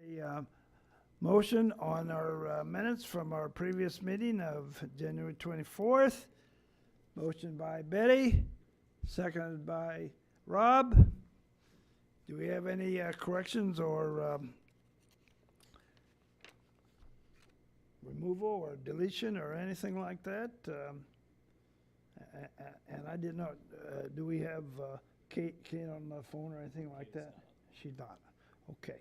A motion on our minutes from our previous meeting of January 24th. Motion by Betty, seconded by Rob. Do we have any corrections or removal or deletion or anything like that? And I did not, do we have Kate on the phone or anything like that? She's not. Okay.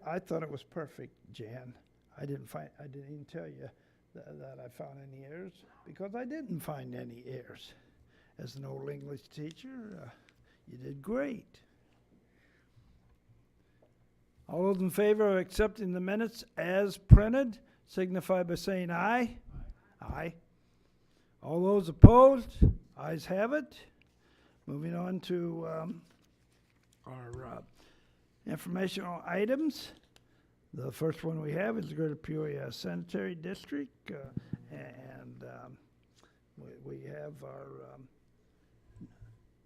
I thought it was perfect, Jan. I didn't even tell you that I found any errors because I didn't find any errors. As an old English teacher, you did great. All those in favor of accepting the minutes as printed signify by saying aye. Aye. All those opposed, ayes have it. Moving on to our informational items. The first one we have is the Greater Peoria Sanitary District, and we have our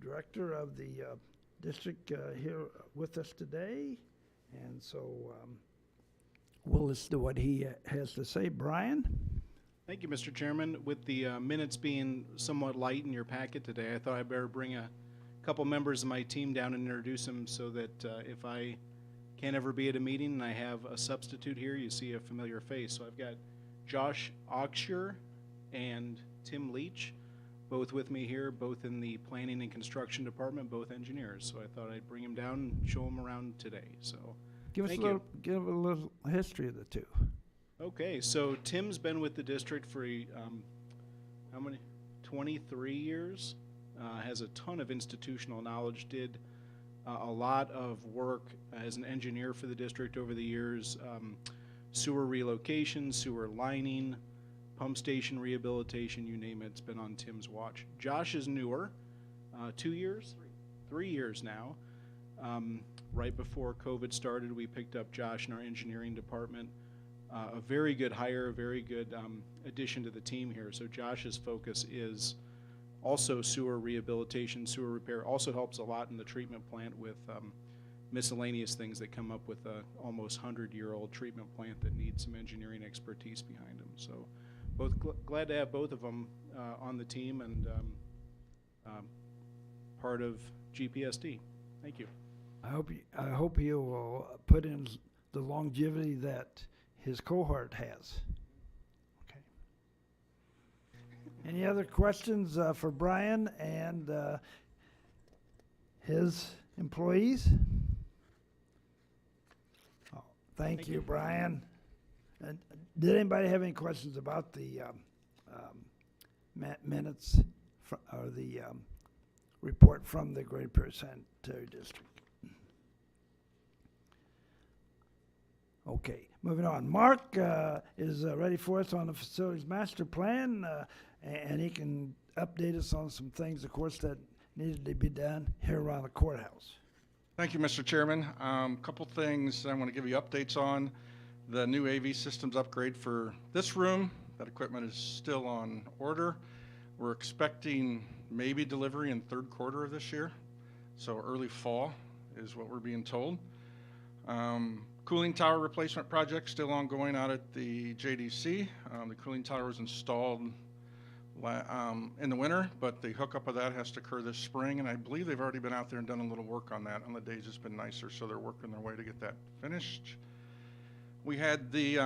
director of the district here with us today, and so we'll listen to what he has to say. Brian? Thank you, Mr. Chairman. With the minutes being somewhat light in your packet today, I thought I'd better bring a couple members of my team down and introduce them so that if I can't ever be at a meeting and I have a substitute here, you see a familiar face. So I've got Josh Augsher and Tim Leach, both with me here, both in the planning and construction department, both engineers. So I thought I'd bring them down and show them around today. So Give a little history of the two. Okay, so Tim's been with the district for how many? 23 years. Has a ton of institutional knowledge, did a lot of work as an engineer for the district over the years, sewer relocation, sewer lining, pump station rehabilitation, you name it, it's been on Tim's watch. Josh is newer, 2 years? 3 years now. Right before COVID started, we picked up Josh in our engineering department. A very good hire, a very good addition to the team here. So Josh's focus is also sewer rehabilitation, sewer repair. Also helps a lot in the treatment plant with miscellaneous things that come up with a almost 100-year-old treatment plant that needs some engineering expertise behind them. So both glad to have both of them on the team and part of GPSD. Thank you. I hope you will put in the longevity that his cohort has. Okay. Any other questions for Brian and his employees? Oh, thank you, Brian. And did anybody have any questions about the minutes or the report from the Greater Peoria Sanitary District? Okay, moving on. Mark is ready for us on the facilities master plan, and he can update us on some things, of course, that needed to be done here around the courthouse. Thank you, Mr. Chairman. Couple things I want to give you updates on. The new AV systems upgrade for this room, that equipment is still on order. We're expecting maybe delivery in third quarter of this year, so early fall is what we're being told. Cooling tower replacement project still ongoing out at the JDC. The cooling tower was installed in the winter, but the hookup of that has to occur this spring, and I believe they've already been out there and done a little work on that on the days it's been nicer, so they're working their way to get that finished. We had the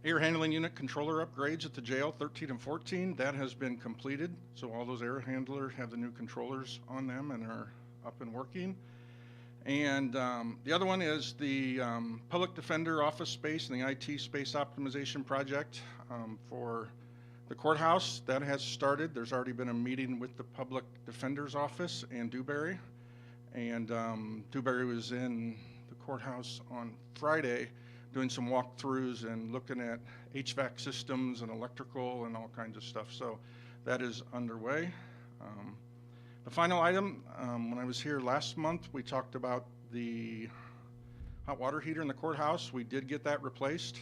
air handling unit controller upgrades at the jail, 13 and 14. That has been completed, so all those air handlers have the new controllers on them and are up and working. And the other one is the public defender office space and the IT space optimization project for the courthouse. That has started. There's already been a meeting with the public defender's office and Dewberry. And Dewberry was in the courthouse on Friday doing some walkthroughs and looking at HVAC systems and electrical and all kinds of stuff. So that is underway. The final item, when I was here last month, we talked about the hot water heater in the courthouse. We did get that replaced.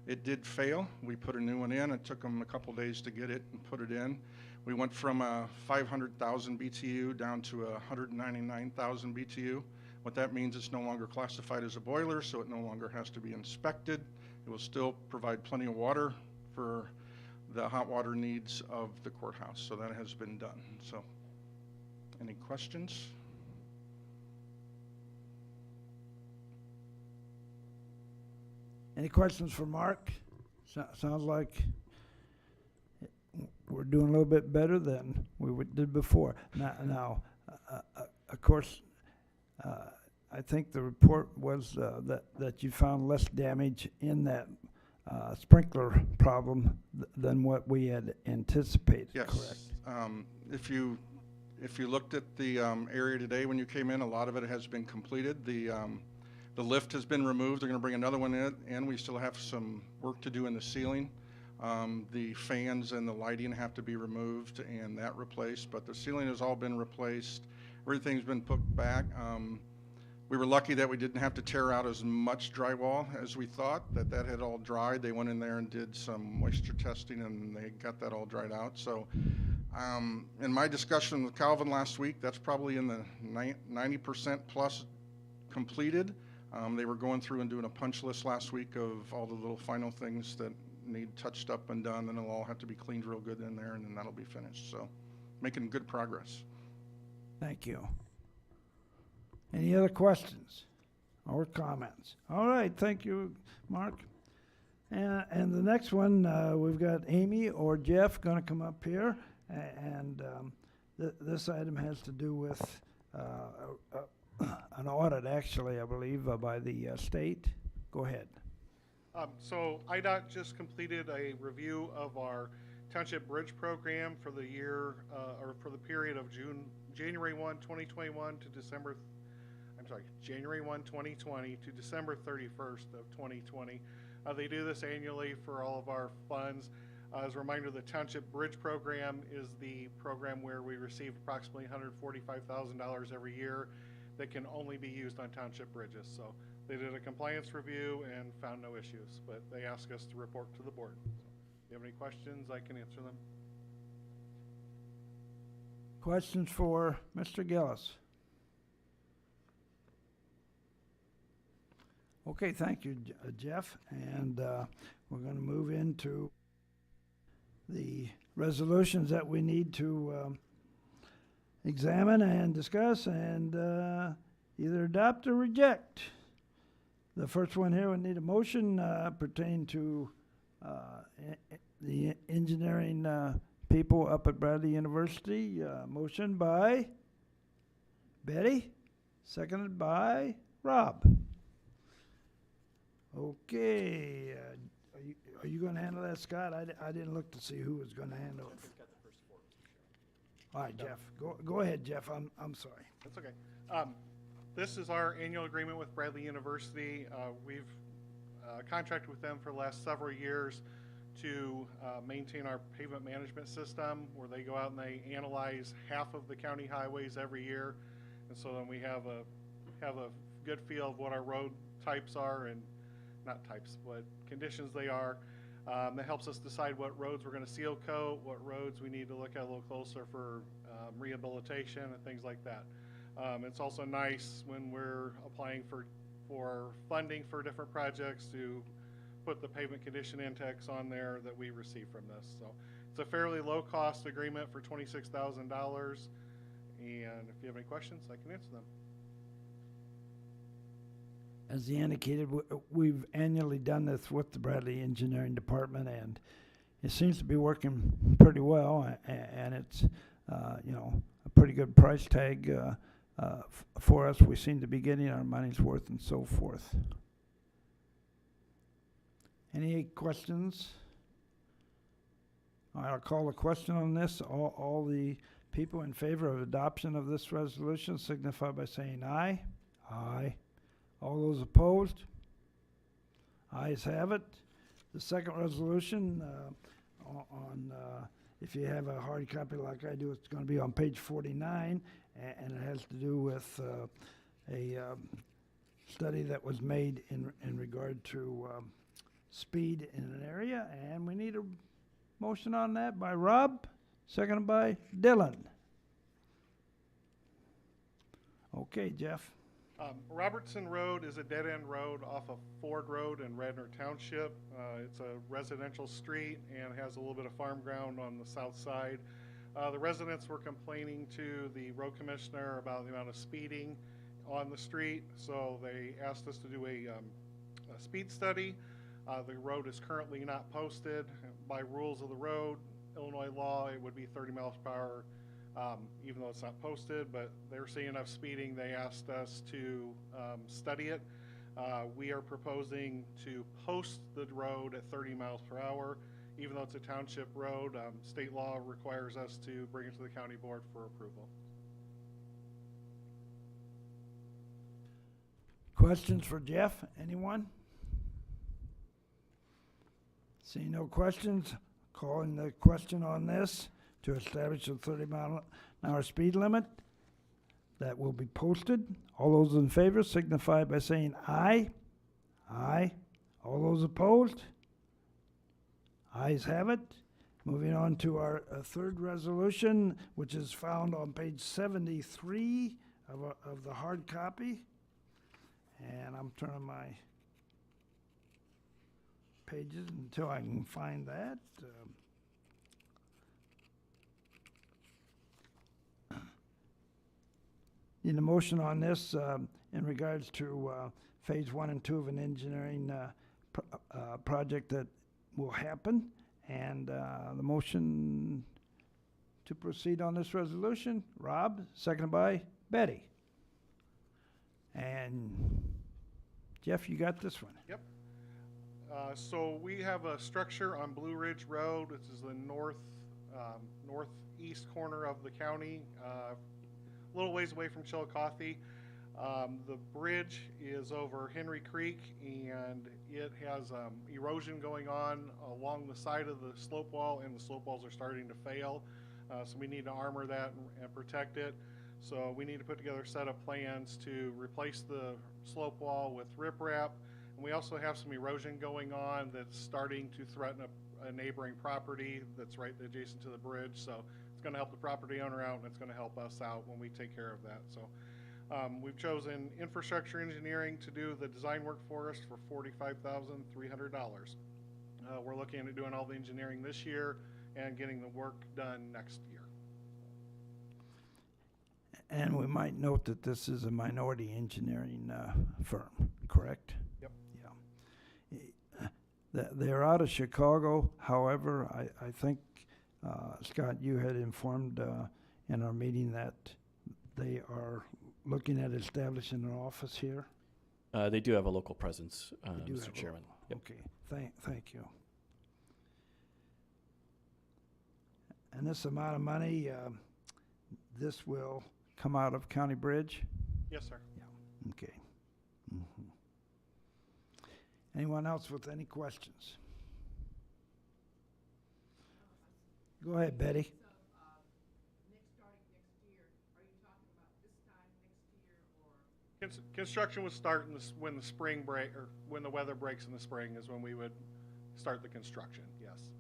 It did fail. We put a new one in. It took them a couple days to get it and put it in. We went from 500,000 BTU down to 199,000 BTU. What that means, it's no longer classified as a boiler, so it no longer has to be inspected. It will still provide plenty of water for the hot water needs of the courthouse. So that has been done. So, any questions? Any questions for Mark? Sounds like we're doing a little bit better than we did before. Now, of course, I think the report was that you found less damage in that sprinkler problem than what we had anticipated, Yes. correct? If you looked at the area today when you came in, a lot of it has been completed. The lift has been removed. They're going to bring another one in, and we still have some work to do in the ceiling. The fans and the lighting have to be removed and that replaced, but the ceiling has all been replaced. Everything's been put back. We were lucky that we didn't have to tear out as much drywall as we thought, that had all dried. They went in there and did some moisture testing, and they got that all dried out. So in my discussion with Calvin last week, that's probably in the 90% plus completed. They were going through and doing a punch list last week of all the little final things that need touched up and done, and it'll all have to be cleaned real good in there, and then that'll be finished. So making good progress. Thank you. Any other questions or comments? All right, thank you, Mark. And the next one, we've got Amy or Jeff going to come up here, and this item has to do with an audit, actually, I believe, by the state. Go ahead. So IDOT just completed a review of our Township Bridge program for the year, or for the period of January 1, 2021 to January 1, 2020 to December 31st of 2020. They do this annually for all of our funds. As a reminder, the Township Bridge program is the program where we receive approximately $145,000 every year that can only be used on township bridges. So they did a compliance review and found no issues, but they asked us to report to the board. So if you have any questions, I can answer them. Questions for Mr. Gillis? Okay, thank you, Jeff. And we're going to move into the resolutions that we need to examine and discuss and either adopt or reject. The first one here, we need a motion pertaining to the engineering people up at Bradley University. Motion by Betty, seconded by Rob. Okay, are you going to handle that, Scott? I didn't look to see who was going to handle it. All right, Jeff. Go ahead, Jeff. I'm sorry. That's okay. This is our annual agreement with Bradley University. We've contracted with them for the last several years to maintain our pavement management system, where they go out and they analyze half of the county highways every year, and so then we have a good feel of what our road types are, and not types, what conditions they are. That helps us decide what roads we're going to seal coat, what roads we need to look at a little closer for rehabilitation and things like that. It's also nice when we're applying for funding for different projects to put the pavement condition index on there that we receive from this. So it's a fairly low cost agreement for $26,000. And if you have any questions, I can answer them. As he indicated, we've annually done this with the Bradley Engineering Department, and it seems to be working pretty well, and it's a pretty good price tag for us. We seem to be getting our money's worth and so forth. Any questions? All right, I'll call a question on this. All the people in favor of adoption of this resolution signify by saying aye. Aye. All those opposed? Ayes have it. The second resolution if you have a hard copy like I do, it's going to be on page 49, and it has to do with a study that was made in regard to speed in an area, and we need a motion on that by Rob, seconded by Dylan. Okay, Jeff. Robertson Road is a dead-end road off of Ford Road in Radnor Township. It's a residential street and has a little bit of farm ground on the south side. The residents were complaining to the road commissioner about the amount of speeding on the street, so they asked us to do a speed study. The road is currently not posted. By rules of the road, Illinois law, it would be 30 miles per hour, even though it's not posted, but they were seeing enough speeding, they asked us to study it. We are proposing to post the road at 30 miles per hour, even though it's a township road. State law requires us to bring it to the county board for approval. Questions for Jeff? Anyone? Seeing no questions, calling the question on this to establish a 30-mile-an-hour speed limit that will be posted. All those in favor signify by saying aye. Aye. All those opposed? Ayes have it. Moving on to our third resolution, which is found on page 73 of the hard copy. And I'm turning my pages until I can find that. Need a motion on this in regards to phase 1 and 2 of an engineering project that will happen. And the motion to proceed on this resolution, Rob, seconded by Betty. And Jeff, you got this one. Yep. So we have a structure on Blue Ridge Road, which is the northeast corner of the county, a little ways away from Chillicothe. The bridge is over Henry Creek, and it has erosion going on along the side of the slope wall, and the slope walls are starting to fail. So we need to armor that and protect it. So we need to put together a set of plans to replace the slope wall with riprap. And we also have some erosion going on that's starting to threaten a neighboring property that's right adjacent to the bridge. So it's going to help the property owner out, and it's going to help us out when we take care of that. So we've chosen infrastructure engineering to do the design work for us for $45,300. We're looking at doing all the engineering this year and getting the work done next year. And we might note that this is a minority engineering firm, correct? Yep. Yeah. They're out of Chicago. However, I think, Scott, you had informed in our meeting that they are looking at establishing an office here. They do have a local presence, They do Mr. have Chairman. Yep. Okay, thank you. And this amount of money, this will come out of County Bridge? Yes, sir. Okay. Mhm. Anyone else with any questions? Go ahead, Betty. Construction would start when the spring break, or when the weather breaks in the spring is when we would start the construction, yes.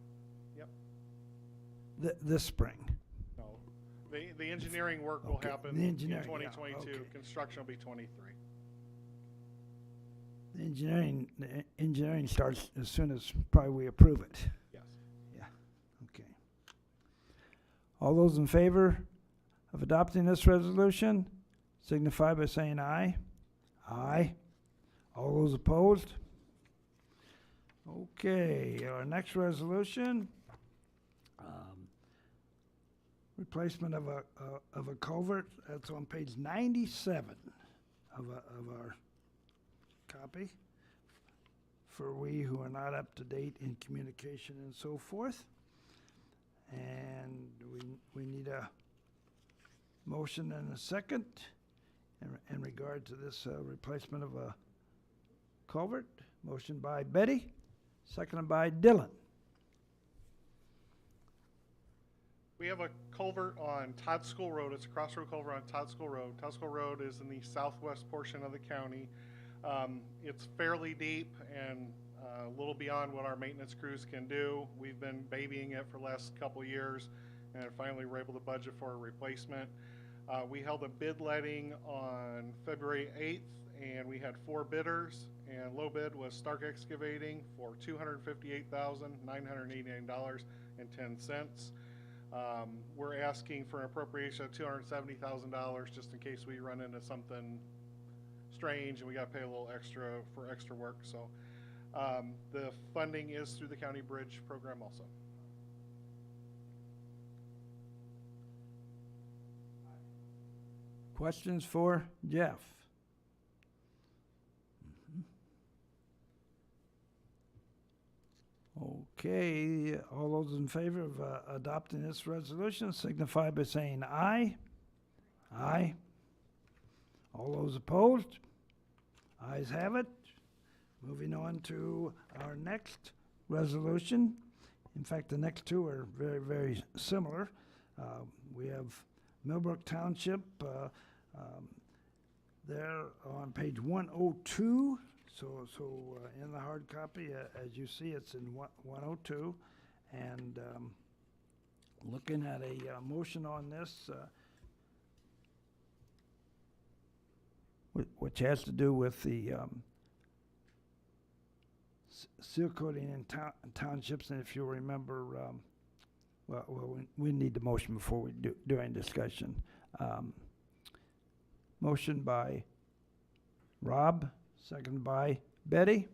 Yep. This spring. No, the engineering work will Okay, happen the in engineering, yeah, 2022. okay. Construction will be 23. The engineering starts as soon as probably we approve it. Yes. Yeah, okay. All those in favor of adopting this resolution signify by saying aye. Aye. All those opposed? Okay, our next resolution, replacement of a culvert. That's on page 97 of our copy. For we who are not up to date in communication and so forth. And we need a motion and a second in regard to this replacement of a culvert. Motion by Betty, seconded by Dylan. We have a culvert on Todd School Road. It's a crossroad culvert on Todd School Road. Todd School Road is in the southwest portion of the county. It's fairly deep and a little beyond what our maintenance crews can do. We've been babying it for the last couple years, and finally we're able to budget for a replacement. We held a bid letting on February 8th, and we had 4 bidders, and low bid was Stark Excavating for $258,989.10. We're asking for an appropriation of $270,000 just in case we run into something strange and we got to pay a little extra for extra work. So the funding is through the county bridge program also. Questions for Jeff? Okay, all those in favor of adopting this resolution signify by saying aye. Aye. All those opposed? Ayes have it. Moving on to our next resolution. In fact, the next two are very, very similar. We have Millbrook Township there on page 102. So in the hard copy, as you see, it's in 102. And looking at a motion on this, which has to do with the seal coating in townships. And if you remember, we need the motion before we do any discussion. Motion by Rob, second by Betty.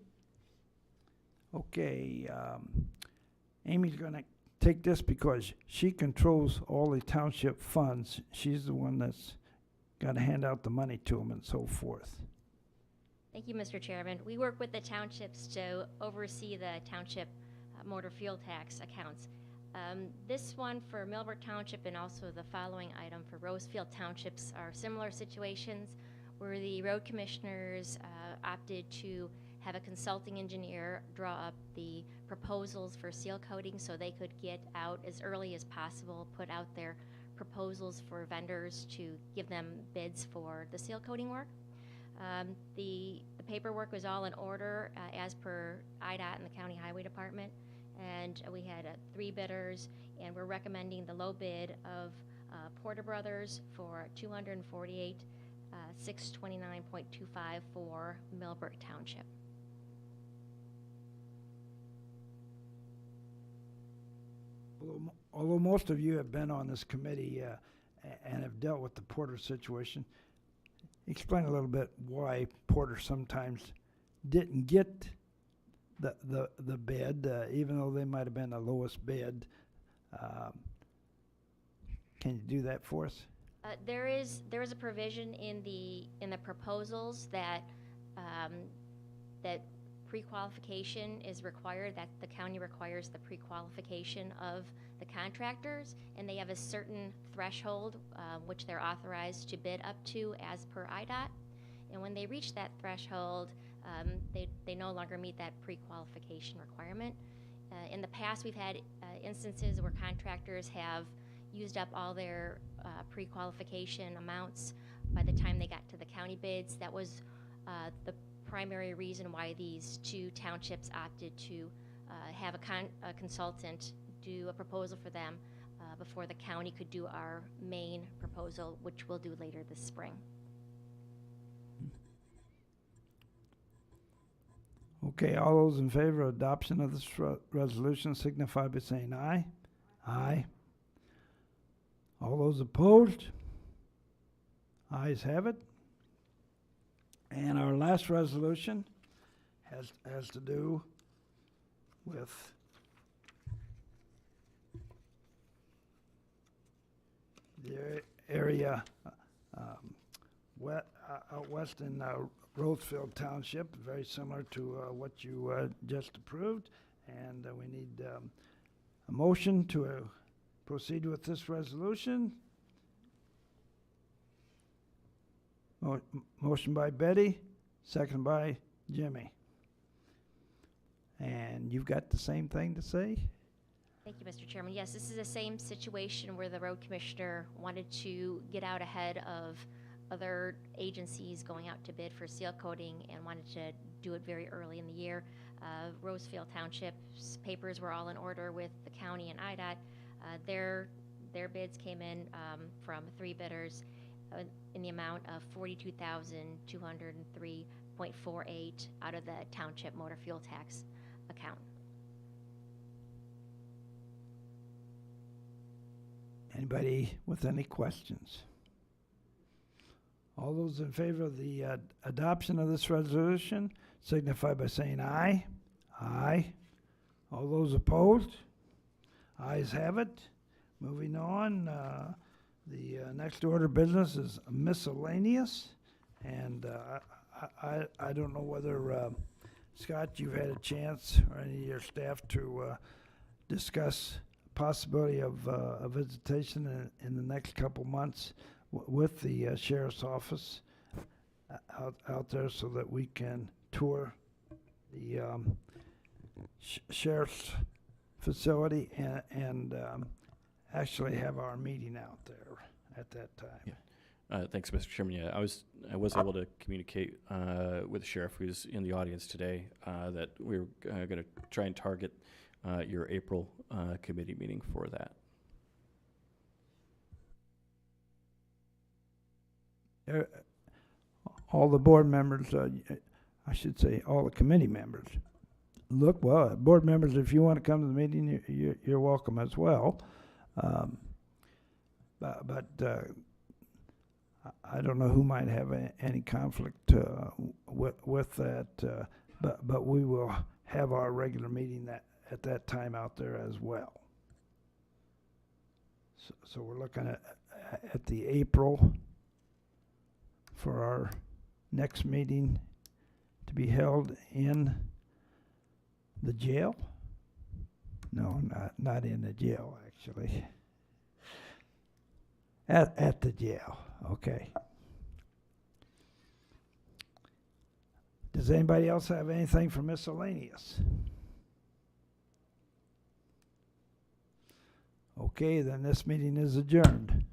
Okay, Amy's gonna take this because she controls all the township funds. She's the one that's gotta hand out the money to them and so forth. Thank you, Mr. Chairman. We work with the townships to oversee the township motor fuel tax accounts. This one for Millbrook Township and also the following item for Rosefield Townships are similar situations where the road commissioners opted to have a consulting engineer draw up the proposals for seal coating so they could get out as early as possible, put out their proposals for vendors to give them bids for the seal coating work. The paperwork was all in order as per IDOT and the County Highway Department, and we had 3 bidders, and we're recommending the low bid of Porter Brothers for $248,629.25 for Millbrook Township. Although most of you have been on this committee and have dealt with the Porter situation, explain a little bit why Porter sometimes didn't get the bid, even though they might have been the lowest bid. Can you do that for us? There is a provision in the proposals that that pre-qualification is required, that the county requires the pre-qualification of the contractors, and they have a certain threshold which they're authorized to bid up to as per IDOT. And when they reach that threshold, they no longer meet that pre-qualification requirement. In the past, we've had instances where contractors have used up all their pre-qualification amounts by the time they got to the county bids. That was the primary reason why these 2 townships opted to have a consultant do a proposal for them before the county could do our main proposal, which we'll do later this spring. Okay, all those in favor of adoption of this resolution signify by saying aye. Aye. All those opposed? Ayes have it. And our last resolution has to do with the area out west in Rosefield Township, very similar to what you just approved. And we need a motion to proceed with this resolution. Motion by Betty, second by Jimmy. And you've got the same thing to say? Thank you, Mr. Chairman. Yes, this is the same situation where the road commissioner wanted to get out ahead of other agencies going out to bid for seal coating and wanted to do it very early in the year. Rosefield Township's papers were all in order with the county and IDOT. Their Their bids came in from 3 bidders in the amount of $42,203.48 out of the Township motor fuel tax account. Anybody with any questions? All those in favor of the adoption of this resolution signify by saying aye. Aye. All those opposed? Ayes have it. Moving on, the next order of business is miscellaneous, and I don't know whether, Scott, you've had a chance, or any of your staff, to discuss possibility of a visitation in the next couple months with the sheriff's office out there, so that we can tour the sheriff's facility and actually have our meeting out there at that time. Yeah. Thanks, Mr. Chairman. Yeah, I was able to communicate with the sheriff, who's in the audience today, that we were going to try and target your April committee meeting for that. All the board members, I should say, all the committee members. Look, well, board members, if you want to come to the meeting, you're welcome as well. But I don't know who might have any conflict with that, but we will have our regular meeting at that time out there as well. So we're looking at the April for our next meeting to be held in the jail? No, not in the jail, actually. At the jail, okay. Does anybody else have anything for miscellaneous? Okay, then this meeting is adjourned.